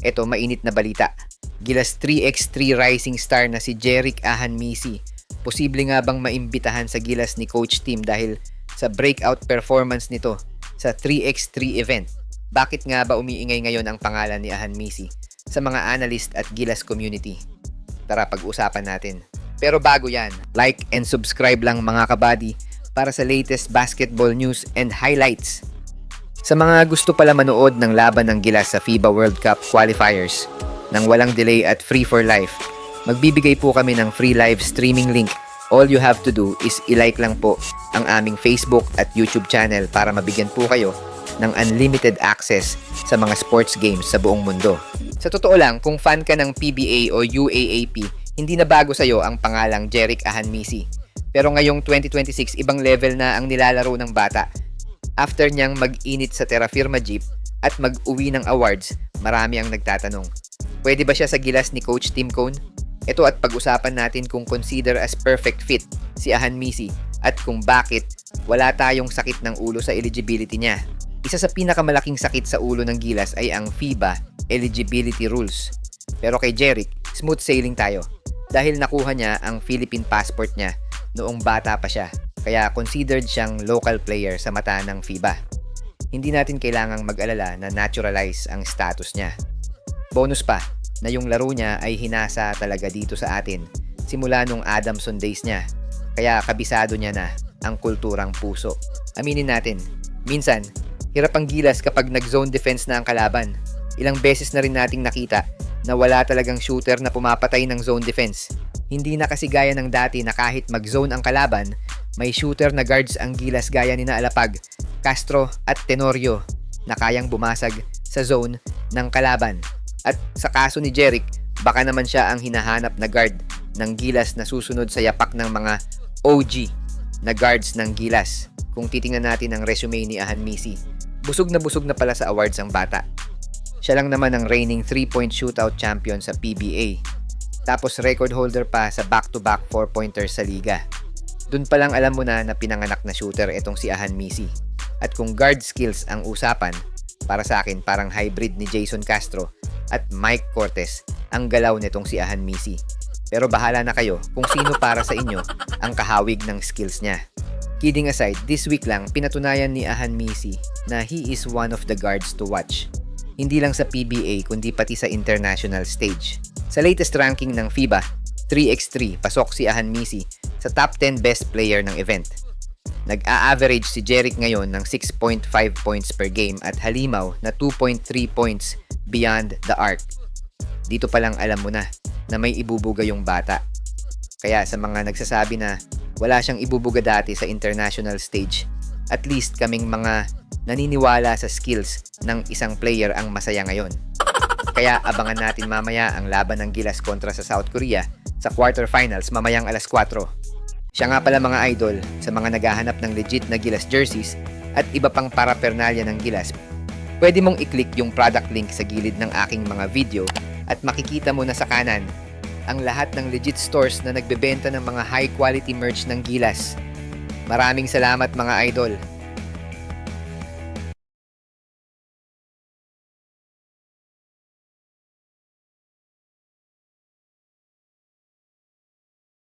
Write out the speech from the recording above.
Eto, mainit na balita. Gilas 3x3 rising star na si Jeric Ahanmisi. Posible nga bang maimbitahan sa Gilas ni Coach Tim dahil sa breakout performance nito sa 3x3 event? Bakit nga ba umiingay ngayon ang pangalan ni Ahanmisi sa mga analyst at Gilas community? Tara, pag-usapan natin. Pero bago yan, like and subscribe lang mga kabady para sa latest basketball news and highlights. Sa mga gusto pala manood ng laban ng Gilas sa FIBA World Cup qualifiers nang walang delay at free for life, magbibigay po kami ng free live streaming link. All you have to do is i-like lang po ang aming Facebook at YouTube channel para mabigyan po kayo ng unlimited access sa mga sports games sa buong mundo. Sa totoo lang, kung fan ka ng PBA o UAAP, hindi na bago sa'yo ang pangalang Jeric Ahanmisi. Pero ngayong 2026, ibang level na ang nilalaro ng bata. After niyang mag-init sa Terra Firma Jeep at mag-uwi ng awards, marami ang nagtatanong, pwede ba siya sa Gilas ni Coach Tim Cone? Ito at pag-usapan natin kung consider as perfect fit si Ahanmisi at kung bakit wala tayong sakit ng ulo sa eligibility niya. Isa sa pinakamalaking sakit sa ulo ng Gilas ay ang FIBA eligibility rules. Pero kay Jeric, smooth sailing tayo dahil nakuha niya ang Philippine passport niya noong bata pa siya. Kaya considered siyang local player sa mata ng FIBA. Hindi natin kailangang mag-alala na naturalize ang status niya. Bonus pa, na yung laro niya ay hinasa talaga dito sa atin simula nung Adamson days niya. Kaya kabisado niya na ang kulturang puso. Aminin natin, minsan, hirap ang Gilas kapag nag-zone defense na ang kalaban. Ilang beses na rin nating nakita na wala talagang shooter na pumapatay ng zone defense. Hindi na kasi gaya ng dati na kahit mag-zone ang kalaban, may shooter na guards ang Gilas gaya ni Alapag, Castro at Tenorio na kayang bumasag sa zone ng kalaban. At sa kaso ni Jeric, baka naman siya ang hinahanap na guard ng Gilas na susunod sa yapak ng mga OG na guards ng Gilas. Kung titingnan natin ang resume ni Ahanmisi, busog na pala sa awards ang bata. Siya lang naman ang reigning 3-point shootout champion sa PBA. Tapos record holder pa sa back-to-back 4-pointers sa liga. Doon pa lang alam mo na pinanganak na shooter itong si Ahanmisi. At kung guard skills ang usapan, para sa akin parang hybrid ni Jason Castro at Mike Cortez ang galaw nitong si Ahanmisi. Pero bahala na kayo kung sino para sa inyo ang kahawig ng skills niya. Kidding aside, this week lang pinatunayan ni Ahanmisi na he is one of the guards to watch. Hindi lang sa PBA kundi pati sa international stage. Sa latest ranking ng FIBA 3x3, pasok si Ahanmisi sa top 10 best player ng event. Nag-a-average si Jeric ngayon ng 6.5 points per game at halimaw na 2.3 points beyond the arc. Dito pa lang alam mo na may ibubuga yung bata. Kaya sa mga nagsasabi na wala siyang ibubuga dati sa international stage, at least kaming mga naniniwala sa skills ng isang player ang masaya ngayon. Kaya abangan natin mamaya ang laban ng Gilas kontra sa South Korea sa quarterfinals mamayang alas 4. Siya nga pala mga idol sa mga naghahanap ng legit na Gilas jerseys at iba pang paraphernalia ng Gilas. Pwede mong i-click yung product link sa gilid ng aking mga video at makikita mo na sa kanan ang lahat ng legit stores na nagbebenta ng mga high quality merch ng Gilas. Maraming salamat mga idol.